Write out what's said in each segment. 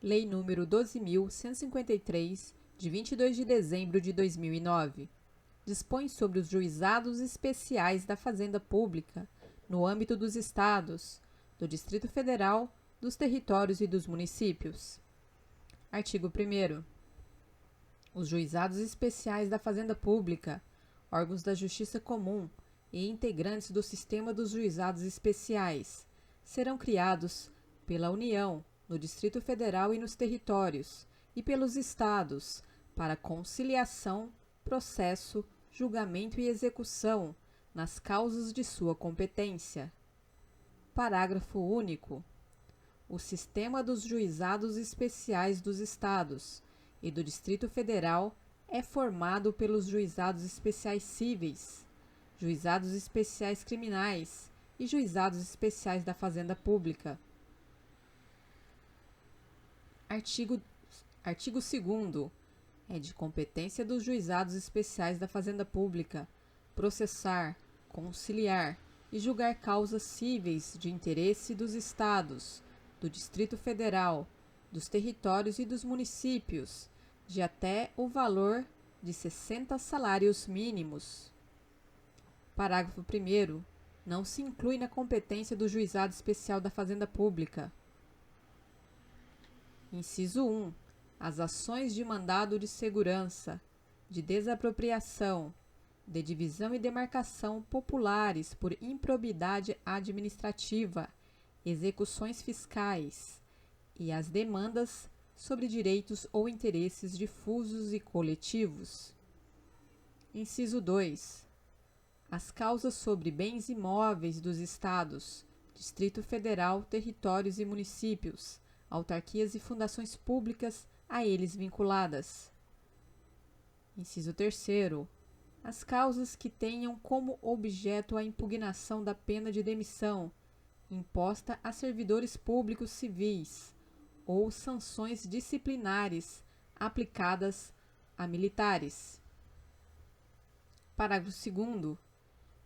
Lei nº 12.153, de 22 de dezembro de 2009, dispõe sobre os juizados especiais da Fazenda Pública no âmbito dos Estados, do Distrito Federal, dos territórios e dos municípios. Artigo 1º. Os juizados especiais da Fazenda Pública, órgãos da Justiça Comum e integrantes do sistema dos juizados especiais serão criados pela União, no Distrito Federal e nos territórios, e pelos Estados, para conciliação, processo, julgamento e execução nas causas de sua competência. Parágrafo único. O sistema dos juizados especiais dos Estados e do Distrito Federal é formado pelos juizados especiais cíveis, juizados especiais criminais e juizados especiais da Fazenda Pública. Artigo 2º. É de competência dos juizados especiais da Fazenda Pública processar, conciliar e julgar causas cíveis de interesse dos Estados, do Distrito Federal, dos territórios e dos municípios, de até o valor de 60 salários mínimos. Parágrafo 1º. Não se inclui na competência do Juizado Especial da Fazenda Pública. Inciso 1. As ações de mandado de segurança, de desapropriação, de divisão e demarcação populares por improbidade administrativa, execuções fiscais e as demandas sobre direitos ou interesses difusos e coletivos. Inciso 2. As causas sobre bens imóveis dos Estados, Distrito Federal, territórios e municípios, autarquias e fundações públicas a eles vinculadas. Inciso 3º. As causas que tenham como objeto a impugnação da pena de demissão imposta a servidores públicos civis ou sanções disciplinares aplicadas a militares. Parágrafo 2º.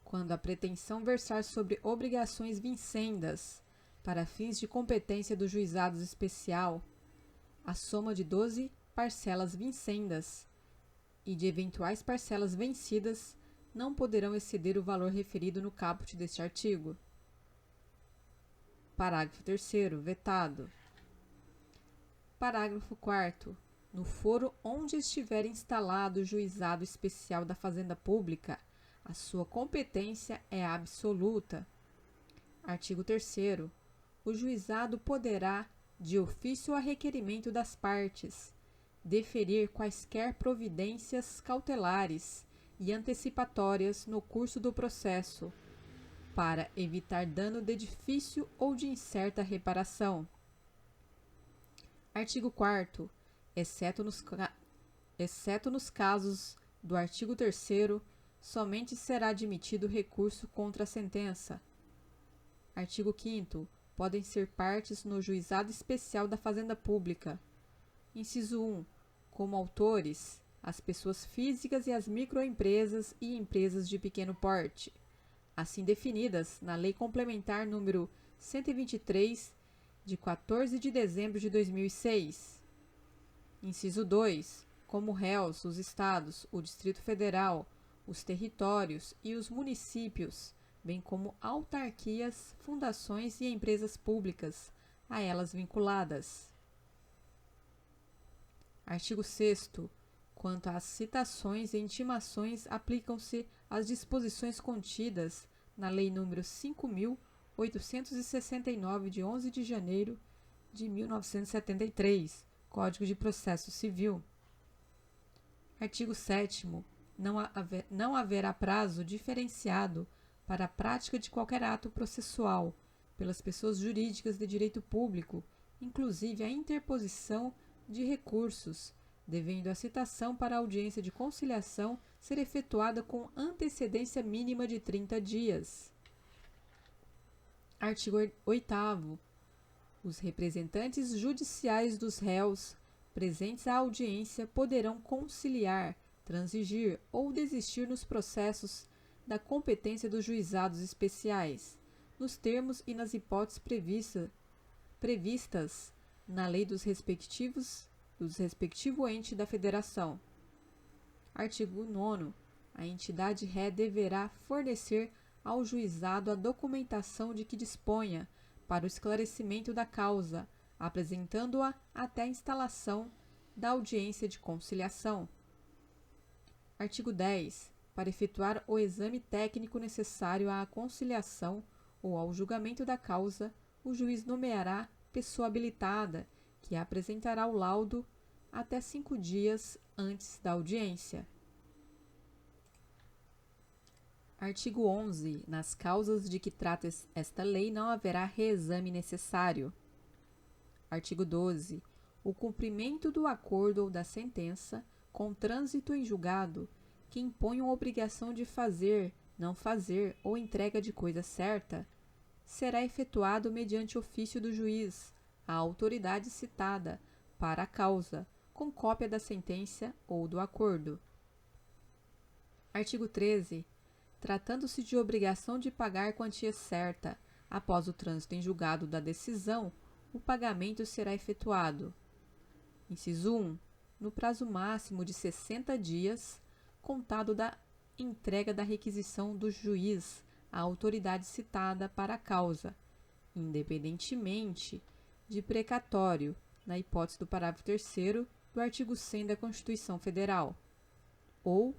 Quando a pretensão versar sobre obrigações vincendas para fins de competência do juizado especial, a soma de 12 parcelas vincendas e de eventuais parcelas vencidas não poderão exceder o valor referido no caput deste artigo. Parágrafo 3º. Vetado. Parágrafo 4º. No foro onde estiver instalado o juizado especial da Fazenda Pública, a sua competência é absoluta. Artigo 3º. O juizado poderá, de ofício a requerimento das partes, deferir quaisquer providências cautelares e antecipatórias no curso do processo, para evitar dano de difícil ou de incerta reparação. Artigo 4º. Exceto nos casos do artigo 3º, somente será admitido recurso contra a sentença. Artigo 5º. Podem ser partes no juizado especial da Fazenda Pública. Inciso 1. Como autores, as pessoas físicas e as microempresas e empresas de pequeno porte, assim definidas na Lei Complementar nº 123, de 14 de dezembro de 2006. Inciso 2. Como réus, os Estados, o Distrito Federal, os territórios e os municípios, bem como autarquias, fundações e empresas públicas, a elas vinculadas. Artigo 6º. Quanto às citações e intimações, aplicam-se as disposições contidas na Lei nº 5.869, de 11 de janeiro de 1973, Código de Processo Civil. Artigo 7º. Não haverá prazo diferenciado para a prática de qualquer ato processual pelas pessoas jurídicas de direito público, inclusive a interposição de recursos, devendo a citação para a audiência de conciliação ser efetuada com antecedência mínima de 30 dias. Artigo 8º. Os representantes judiciais dos réus presentes à audiência poderão conciliar, transigir ou desistir nos processos da competência dos juizados especiais, nos termos e nas hipóteses previstas na lei do respectivo ente da federação. Artigo 9º. A entidade ré deverá fornecer ao juizado a documentação de que disponha para o esclarecimento da causa, apresentando-a até a instalação da audiência de conciliação. Artigo 10. Para efetuar o exame técnico necessário à conciliação ou ao julgamento da causa, o juiz nomeará pessoa habilitada, que apresentará o laudo até 5 dias antes da audiência. Artigo 11. Nas causas de que trata esta lei não haverá reexame necessário. Artigo 12. O cumprimento do acordo ou da sentença, com trânsito em julgado, que imponham obrigação de fazer, não fazer ou entrega de coisa certa, será efetuado mediante ofício do juiz, à autoridade citada, para a causa, com cópia da sentença ou do acordo. Artigo 13. Tratando-se de obrigação de pagar quantia certa, após o trânsito em julgado da decisão, o pagamento será efetuado. Inciso 1. No prazo máximo de 60 dias, contado da entrega da requisição do juiz à autoridade citada para a causa, independentemente de precatório, na hipótese do parágrafo 3º do artigo 100 da Constituição Federal. Ou,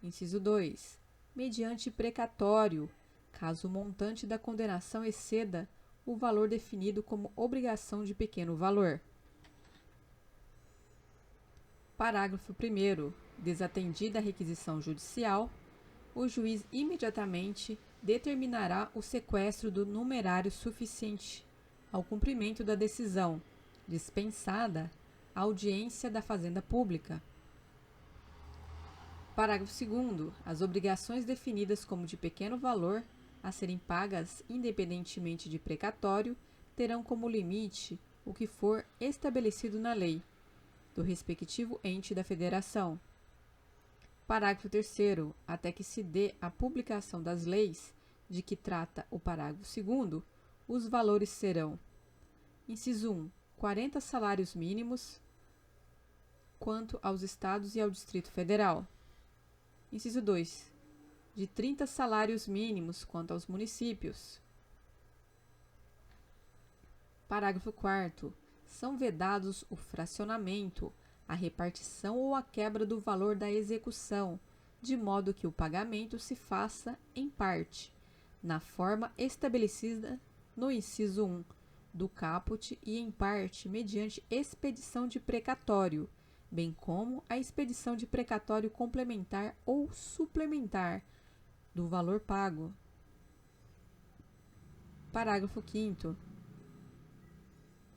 inciso 2, mediante precatório, caso o montante da condenação exceda o valor definido como obrigação de pequeno valor. Parágrafo 1º. Desatendida a requisição judicial, o juiz imediatamente determinará o sequestro do numerário suficiente ao cumprimento da decisão, dispensada a audiência da Fazenda Pública. Parágrafo 2º. As obrigações definidas como de pequeno valor, a serem pagas independentemente de precatório, terão como limite o que for estabelecido na lei do respectivo ente da federação. Parágrafo 3º. Até que se dê a publicação das leis de que trata o parágrafo 2º, os valores serão: inciso 1, 40 salários mínimos quanto aos estados e ao Distrito Federal. Inciso 2, de 30 salários mínimos quanto aos municípios. Parágrafo 4º. São vedados o fracionamento, a repartição ou a quebra do valor da execução, de modo que o pagamento se faça, em parte, na forma estabelecida no inciso 1 do caput e, em parte, mediante expedição de precatório, bem como a expedição de precatório complementar ou suplementar do valor pago. Parágrafo 5º.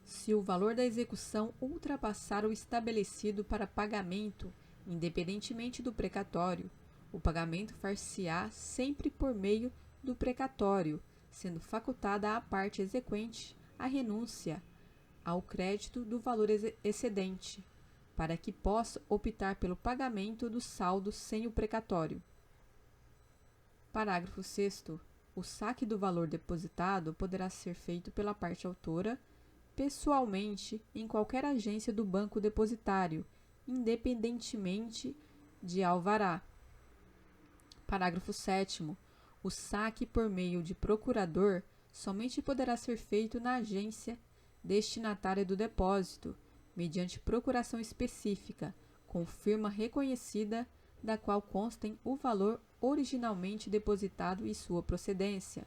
Se o valor da execução ultrapassar o estabelecido para pagamento, independentemente do precatório, o pagamento far-se-á sempre por meio do precatório, sendo facultada à parte exequente a renúncia ao crédito do valor excedente, para que possa optar pelo pagamento do saldo sem o precatório. Parágrafo 6º. O saque do valor depositado poderá ser feito pela parte autora pessoalmente em qualquer agência do banco depositário, independentemente de alvará. Parágrafo 7º. O saque por meio de procurador somente poderá ser feito na agência destinatária do depósito, mediante procuração específica, com firma reconhecida, da qual constem o valor originalmente depositado e sua procedência.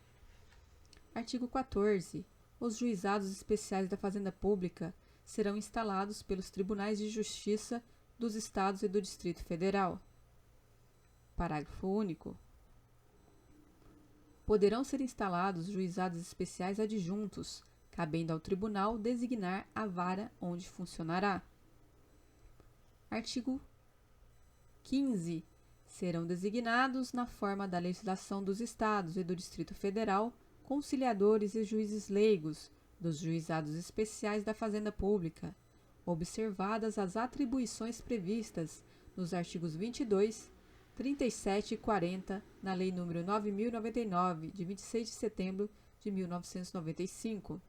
Artigo 14. Os juizados especiais da Fazenda Pública serão instalados pelos Tribunais de Justiça dos Estados e do Distrito Federal. Parágrafo único. Poderão ser instalados juizados especiais adjuntos, cabendo ao tribunal designar a vara onde funcionará. Artigo 15. Serão designados, na forma da legislação dos Estados e do Distrito Federal, conciliadores e juízes leigos dos juizados especiais da Fazenda Pública, observadas as atribuições previstas nos artigos 22, 37 e 40 na Lei nº 9.099, de 26 de setembro de 1995.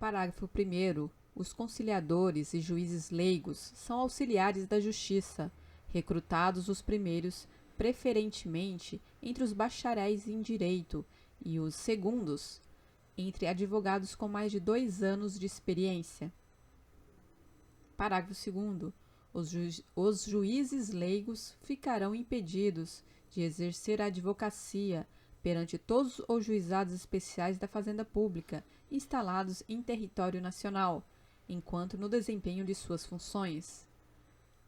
Parágrafo 1º. Os conciliadores e juízes leigos são auxiliares da justiça, recrutados os primeiros preferentemente entre os bacharéis em direito e os segundos entre advogados com mais de 2 anos de experiência. Parágrafo 2º. Os juízes leigos ficarão impedidos de exercer a advocacia perante todos os juizados especiais da Fazenda Pública instalados em território nacional, enquanto no desempenho de suas funções.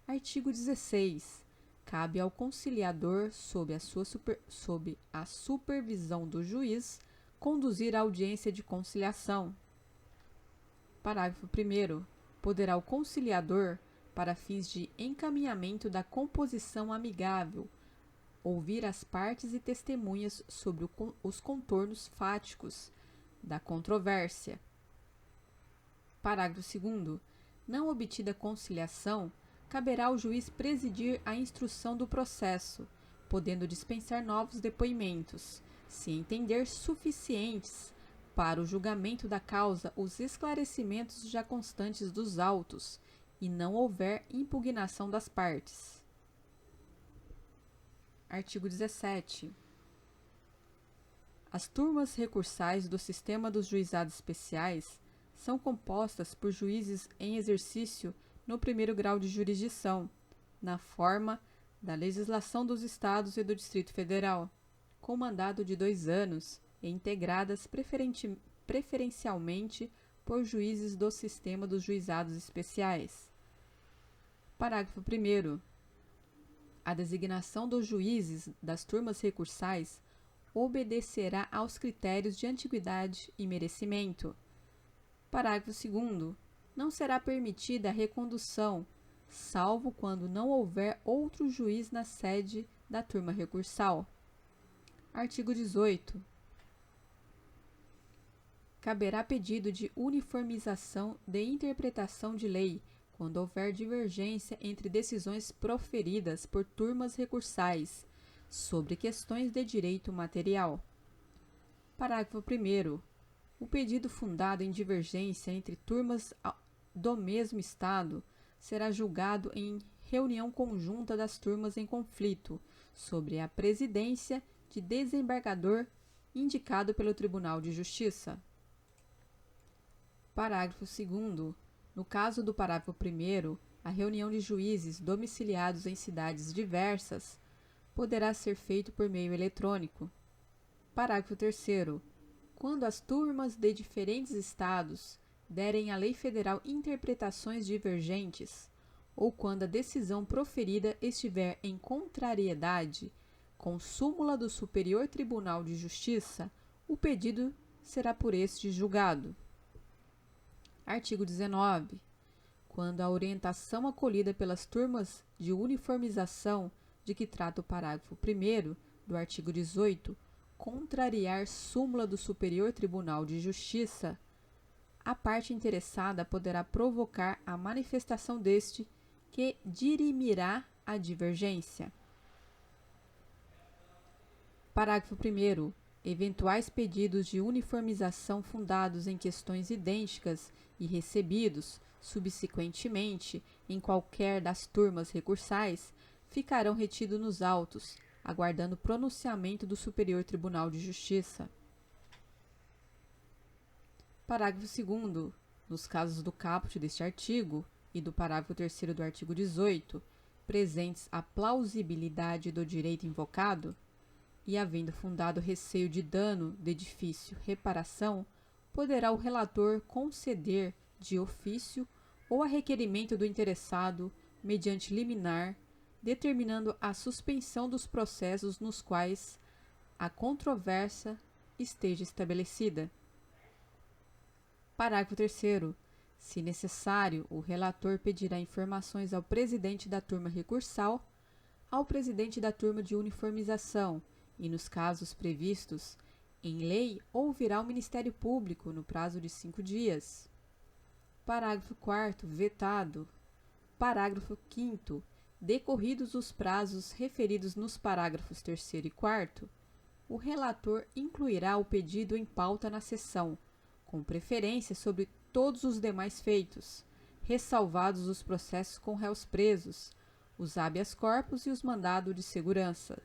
Artigo 16. Cabe ao conciliador, sob a supervisão do juiz, conduzir a audiência de conciliação. Parágrafo 1º. Poderá o conciliador, para fins de encaminhamento da composição amigável, ouvir as partes e testemunhas sobre os contornos fáticos da controvérsia. Parágrafo 2º. Não obtida conciliação, caberá ao juiz presidir a instrução do processo, podendo dispensar novos depoimentos, se entender suficientes para o julgamento da causa os esclarecimentos já constantes dos autos e não houver impugnação das partes. Artigo 17. As turmas recursais do sistema dos juizados especiais são compostas por juízes em exercício no primeiro grau de jurisdição, na forma da legislação dos Estados e do Distrito Federal, com mandado de 2 anos e integradas preferencialmente por juízes do sistema dos juizados especiais. Parágrafo 1º. A designação dos juízes das turmas recursais obedecerá aos critérios de antiguidade e merecimento. Parágrafo 2º. Não será permitida a recondução, salvo quando não houver outro juiz na sede da turma recursal. Artigo 18. Caberá pedido de uniformização de interpretação de lei, quando houver divergência entre decisões proferidas por turmas recursais sobre questões de direito material. Parágrafo 1º. O pedido fundado em divergência entre turmas do mesmo Estado será julgado em reunião conjunta das turmas em conflito, sobre a presidência de desembargador indicado pelo Tribunal de Justiça. Parágrafo 2º. No caso do parágrafo 1º, a reunião de juízes domiciliados em cidades diversas poderá ser feita por meio eletrônico. Parágrafo 3º. Quando as turmas de diferentes estados derem à lei federal interpretações divergentes, ou quando a decisão proferida estiver em contrariedade com súmula do Superior Tribunal de Justiça, o pedido será por este julgado. Artigo 19. Quando a orientação acolhida pelas turmas de uniformização de que trata o parágrafo 1º do artigo 18 contrariar súmula do Superior Tribunal de Justiça, a parte interessada poderá provocar a manifestação deste, que dirimirá a divergência. Parágrafo 1º. Eventuais pedidos de uniformização fundados em questões idênticas e recebidos, subsequentemente, em qualquer das turmas recursais, ficarão retidos nos autos, aguardando pronunciamento do Superior Tribunal de Justiça. Parágrafo 2º. Nos casos do caput deste artigo e do parágrafo 3º do artigo 18, presentes a plausibilidade do direito invocado, e havendo fundado receio de dano de edifício reparação, poderá o relator conceder de ofício ou a requerimento do interessado, mediante liminar, determinando a suspensão dos processos nos quais a controvérsia esteja estabelecida. Parágrafo 3º. Se necessário, o relator pedirá informações ao presidente da turma recursal, ao presidente da turma de uniformização e, nos casos previstos em lei, ouvirá o Ministério Público no prazo de 5 dias. Parágrafo 4º. Vetado. Parágrafo 5º. Decorridos os prazos referidos nos parágrafos 3º e 4º, o relator incluirá o pedido em pauta na sessão, com preferência sobre todos os demais feitos, ressalvados os processos com réus presos, os habeas corpus e os mandados de segurança.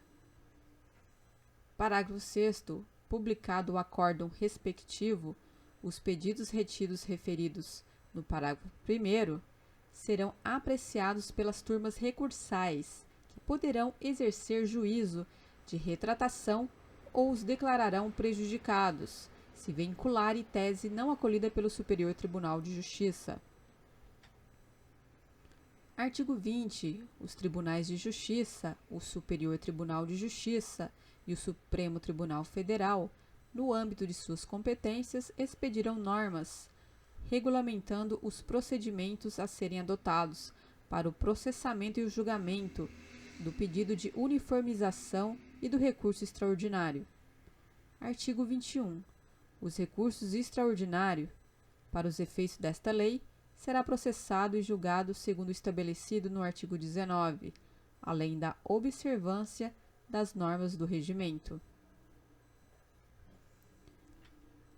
Parágrafo 6º. Publicado o acórdão respectivo, os pedidos retidos referidos no parágrafo 1º serão apreciados pelas turmas recursais, que poderão exercer juízo de retratação ou os declararão prejudicados, se vincularem tese não acolhida pelo Superior Tribunal de Justiça. Artigo 20. Os tribunais de justiça, o Superior Tribunal de Justiça e o Supremo Tribunal Federal, no âmbito de suas competências, expedirão normas regulamentando os procedimentos a serem adotados para o processamento e o julgamento do pedido de uniformização e do recurso extraordinário. Artigo 21. Os recursos extraordinários, para os efeitos desta lei, será processado e julgado segundo o estabelecido no artigo 19, além da observância das normas do regimento.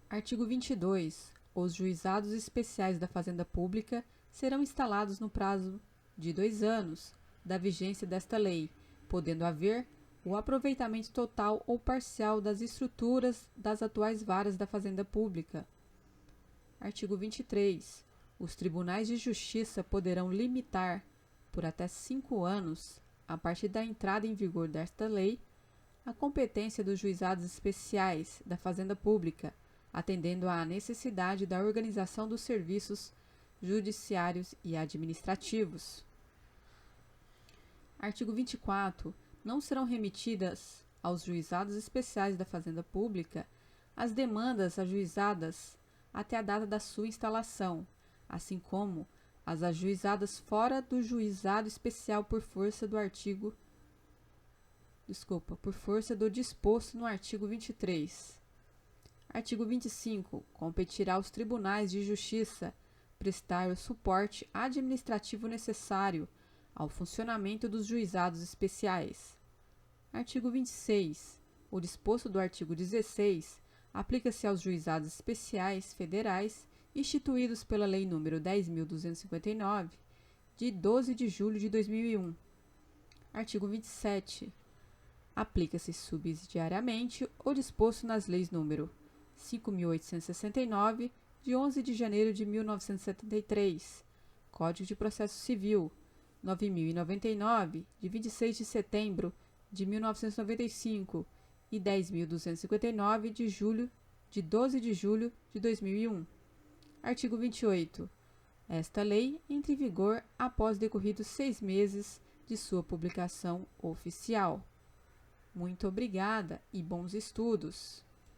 Artigo 22. Os juizados especiais da Fazenda Pública serão instalados no prazo de 2 anos da vigência desta lei, podendo haver o aproveitamento total ou parcial das estruturas das atuais varas da Fazenda Pública. Artigo 23. Os tribunais de justiça poderão limitar, por até 5 anos, a partir da entrada em vigor desta lei, a competência dos juizados especiais da Fazenda Pública, atendendo à necessidade da organização dos serviços judiciários e administrativos. Artigo 24. Não serão remetidas aos juizados especiais da Fazenda Pública as demandas ajuizadas até a data da sua instalação, assim como as ajuizadas fora do juizado especial por força do disposto no artigo 23. Artigo 25. Competirá aos tribunais de justiça prestar o suporte administrativo necessário ao funcionamento dos juizados especiais. Artigo 26. O disposto do artigo 16 aplica-se aos juizados especiais federais instituídos pela Lei nº 10.259, de 12 de julho de 2001. Artigo 27. Aplica-se subsidiariamente o disposto nas leis nº 5.869, de 11 de janeiro de 1973, Código de Processo Civil, 9.099, de 26 de setembro de 1995 e 10.259, de 12 de julho de 2001. Artigo 28. Esta lei entra em vigor após decorridos 6 meses de sua publicação oficial. Muito obrigada e bons estudos!